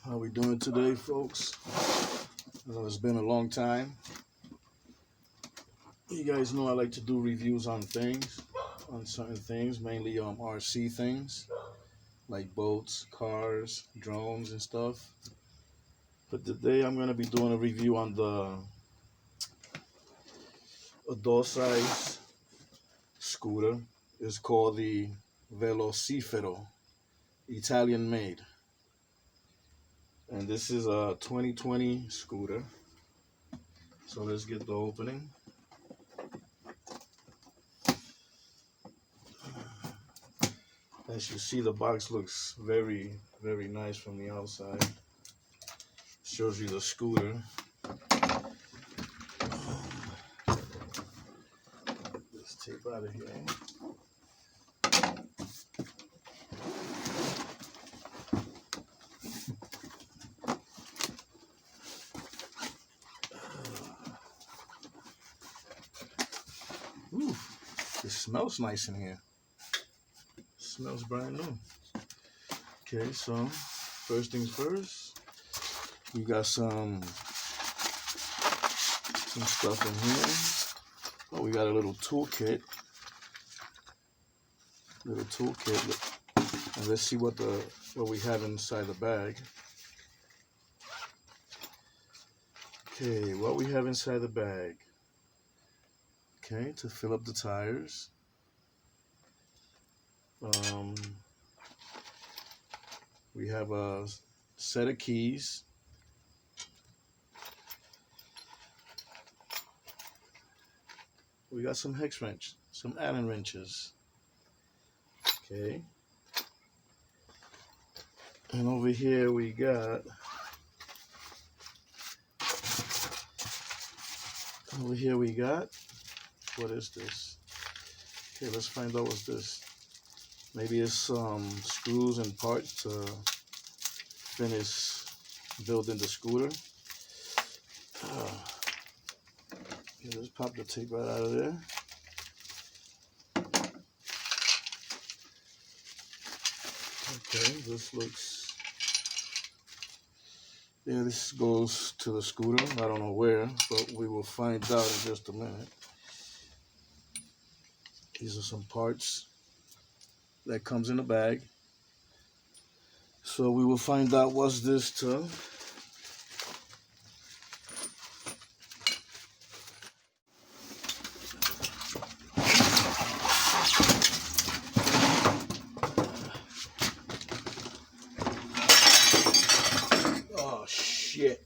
How we doing today, folks? It's been a long time. You guys know I like to do reviews on things, on certain things, mainly RC things, like boats, cars, drones, and stuff. But today I'm gonna be doing a review on the adult size scooter. It's called the Velocifero, Italian made. And this is a 2020 scooter. So let's get the opening. As you see, the box looks very, very nice from the outside. Shows you the scooter. Let's tape out of here. Ooh, it smells nice in here. It smells brand new. Okay, so first things first, we got some stuff in here. Oh, we got a little toolkit. And let's see what we have inside the bag. Okay, what we have inside the bag. Okay, to fill up the tires. We have a set of keys. We got some hex wrench, some Allen wrenches. Okay. And over here we got what is this? Okay, let's find out what's this. Maybe it's some screws and parts to finish building the scooter. Okay, let's pop the tape right out of there. Okay, this goes to the scooter. I don't know where, but we will find out in just a minute. These are some parts that comes in the bag. So we will find out what's this to. Oh shit.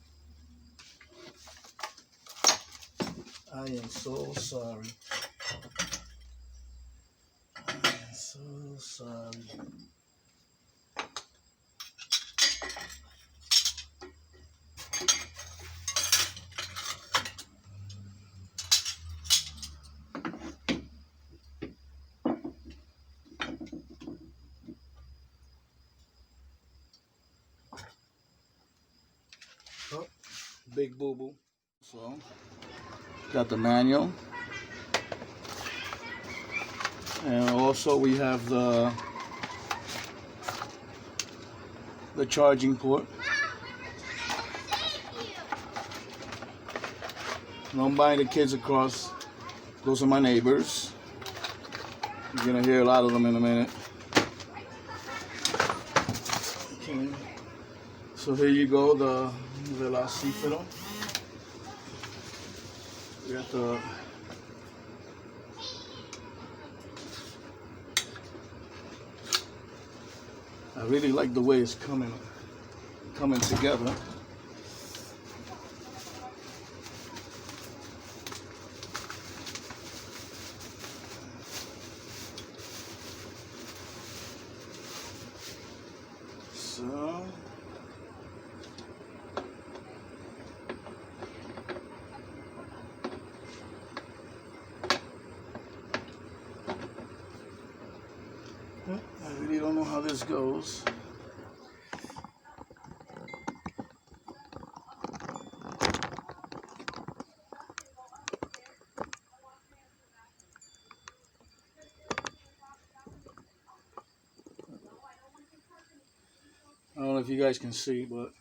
I am so sorry. So sorry. Oh, big boo-boo. So, got the manual. And also we have the charging port. I'm buying the kids across. Those are my neighbors. You're gonna hear a lot of them in a minute. Okay. So here you go, the Velocifero. We got the I really like the way it's coming together. So I really don't know how this goes. I don't know if you guys can see, but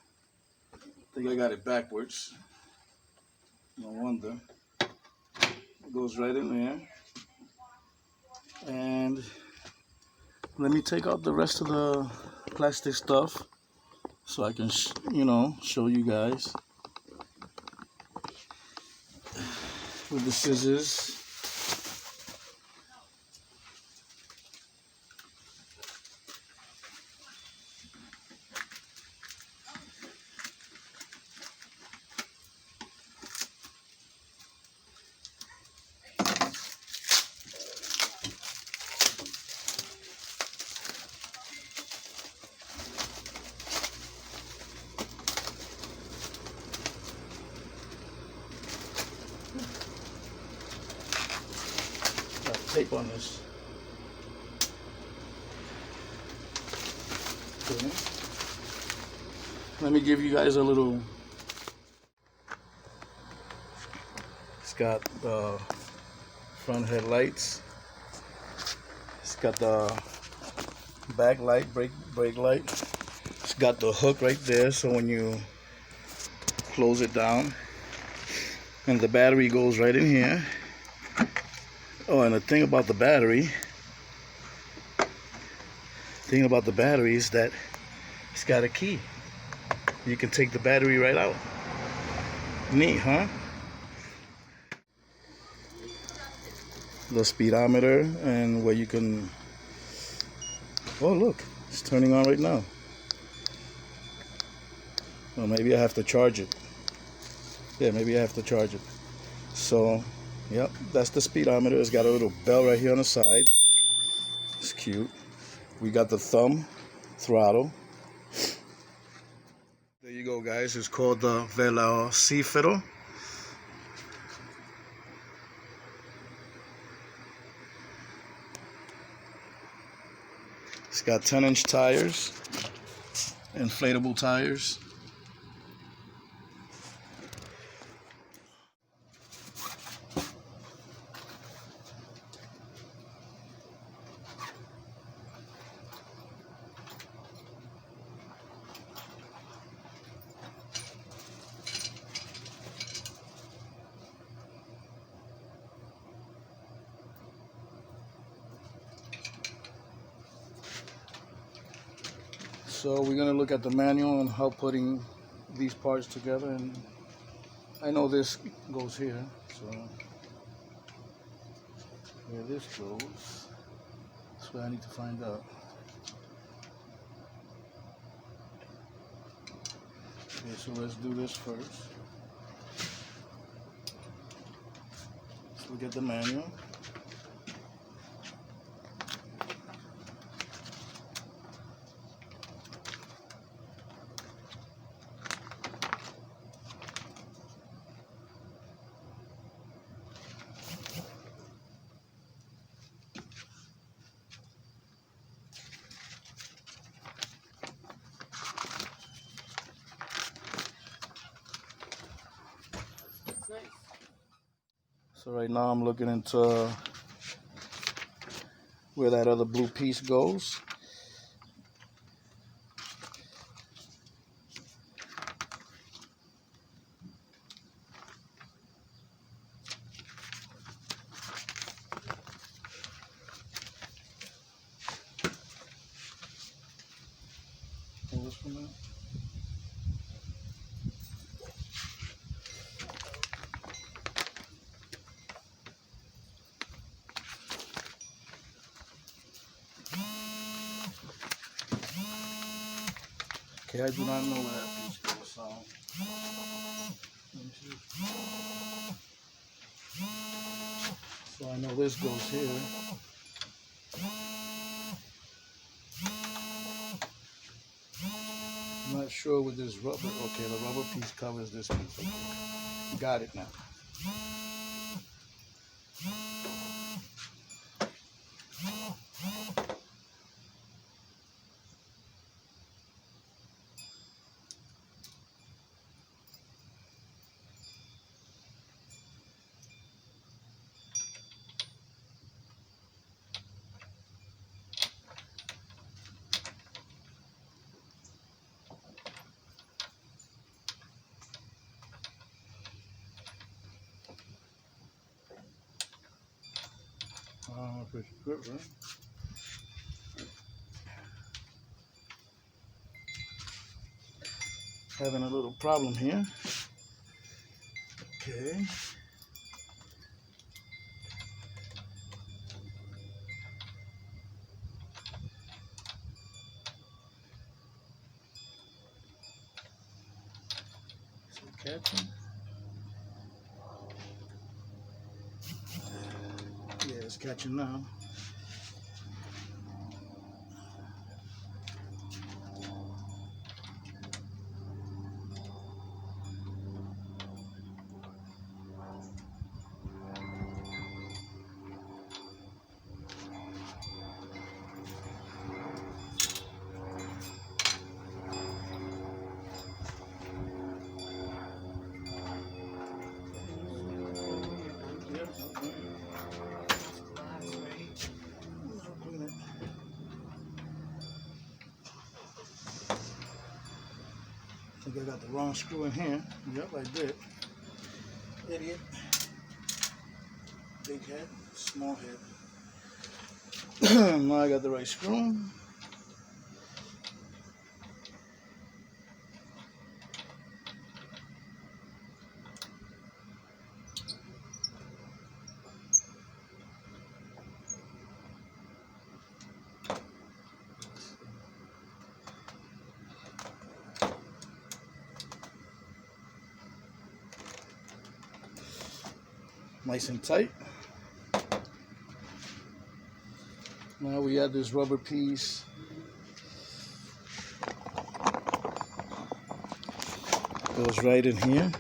think I got it backwards. No wonder. It goes right in there. And let me take out the rest of the plastic stuff so I can, show you guys with the scissors. Got tape on this. Okay. Let me give you guys a little. It's got the front headlights. It's got the back light, brake light. It's got the hook right there, so when you close it down, and the battery goes right in here. Oh, and the thing about the battery is that it's got a key. You can take the battery right out. Neat, huh? The speedometer, and where you can, oh look, it's turning on right now. Well, maybe I have to charge it. Yeah, maybe I have to charge it. So, yep, that's the speedometer. It's got a little bell right here on the side. It's cute. We got the thumb throttle. There you go, guys. It's called the Velocifero. It's got 10-inch tires, inflatable tires. So we're going to look at the manual on how putting these parts together, and I know this goes here, so where this goes, that's what I need to find out. Okay, so let's do this first. Let's look at the manual. So right now I'm looking into where that other blue piece goes. Pull this one out. Okay, I do not know where that piece goes, so let me see. So I know this goes here. I'm not sure with this rubber. Okay, the rubber piece covers this piece. Okay. Got it now. pretty good, right? Having a little problem here. Okay. Is it catching? Yeah, it's catching now. I think I got the wrong screw in here. Yep, I did. Idiot. Big head, small head. Now I got the right screw. Nice and tight. Now we add this rubber piece. Goes right in here.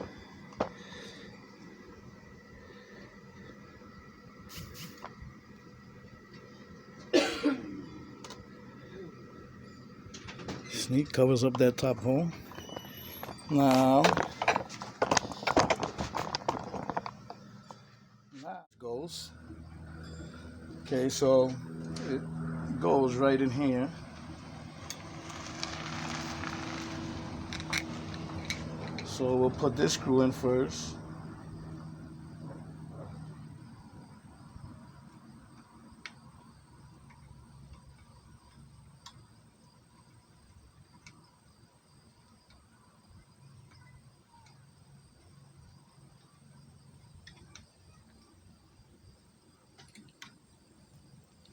Sneak covers up that top hole. Now it goes. Okay, so it goes right in here. So we'll put this screw in first.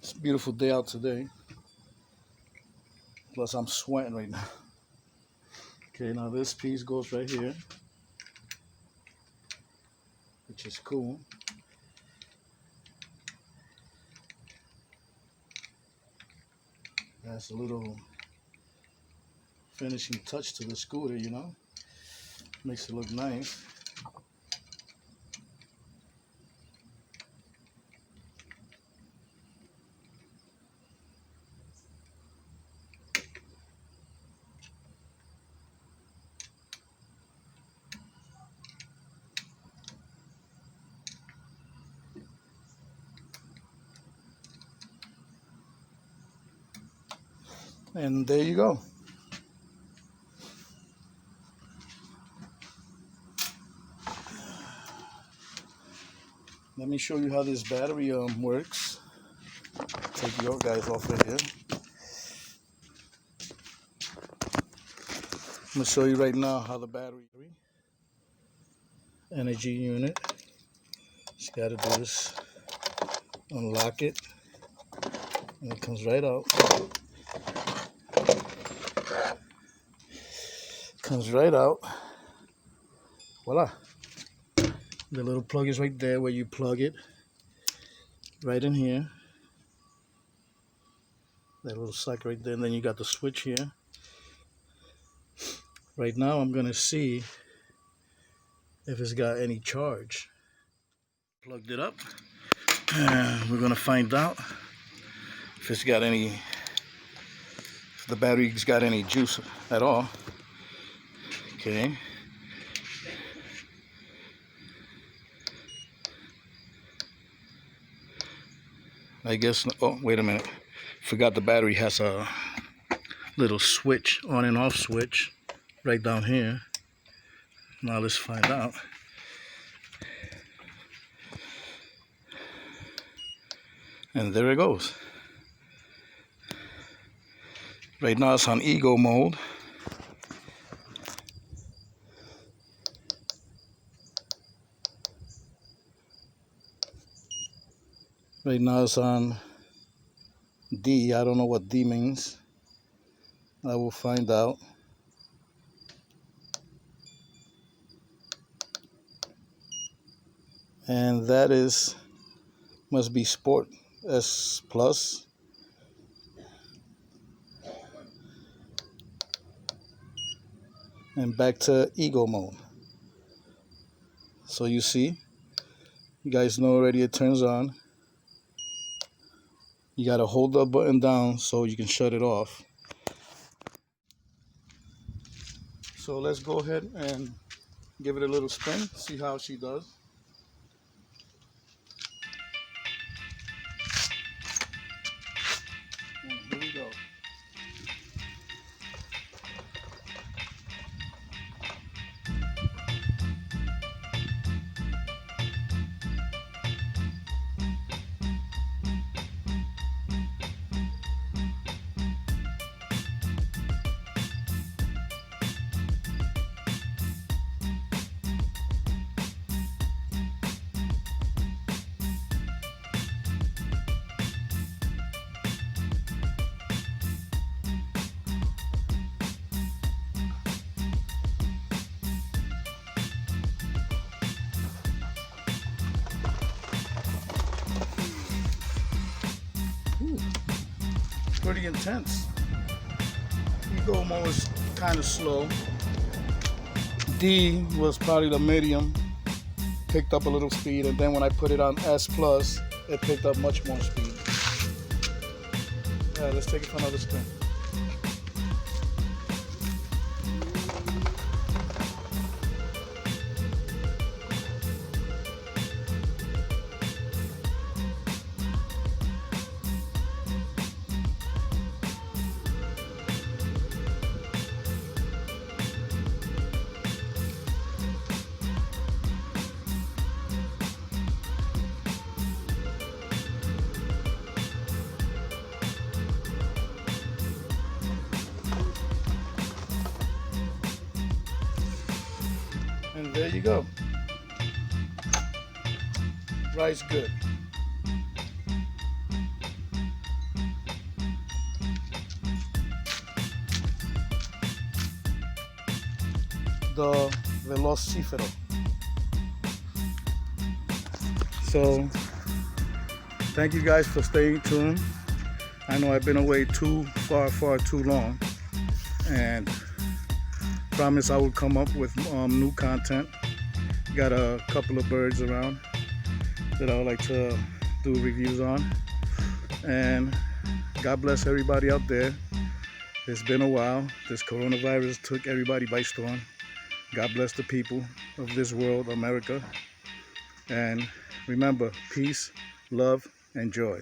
It's a beautiful day out today. Plus I'm sweating right now. Okay, now this piece goes right here, which is cool. That's a little finishing touch to the scooter, you know. Makes it look nice. And there you go. Let me show you how this battery works. Take your guys off right here. I'm gonna show you right now how the battery energy unit. Just gotta do this. Unlock it, and it comes right out. Comes right out. Voila. The little plug is right there where you plug it. Right in here. That little socket right there, and then you got the switch here. Right now I'm gonna see if it's got any charge. Plugged it up. We're gonna find out if it's got any, if the battery's got any juice at all. Okay. I guess, oh, wait a minute. Forgot the battery has a little switch, on and off switch, right down here. Now let's find out. And there it goes. Right now it's on ego mode. Right now it's on D. I don't know what D means. I will find out. And that is, must be Sport S Plus. And back to ego mode. So you see, you guys know already it turns on. You gotta hold the button down so you can shut it off. So let's go ahead and give it a little spin, see how she does. And here we go. Ooh, pretty intense. Ego mode was kind of slow. D was probably the medium, picked up a little speed, and then when I put it on S Plus, it picked up much more speed. Yeah, let's take it for another spin. And there you go. Rice good. The Velocifero. So, thank you guys for staying tuned. I know I've been away too long, and promise I will come up with new content. Got a couple of birds around that I would like to do reviews on. And God bless everybody out there. It's been a while. This coronavirus took everybody by storm. God bless the people of this world, America. And remember, peace, love, and joy.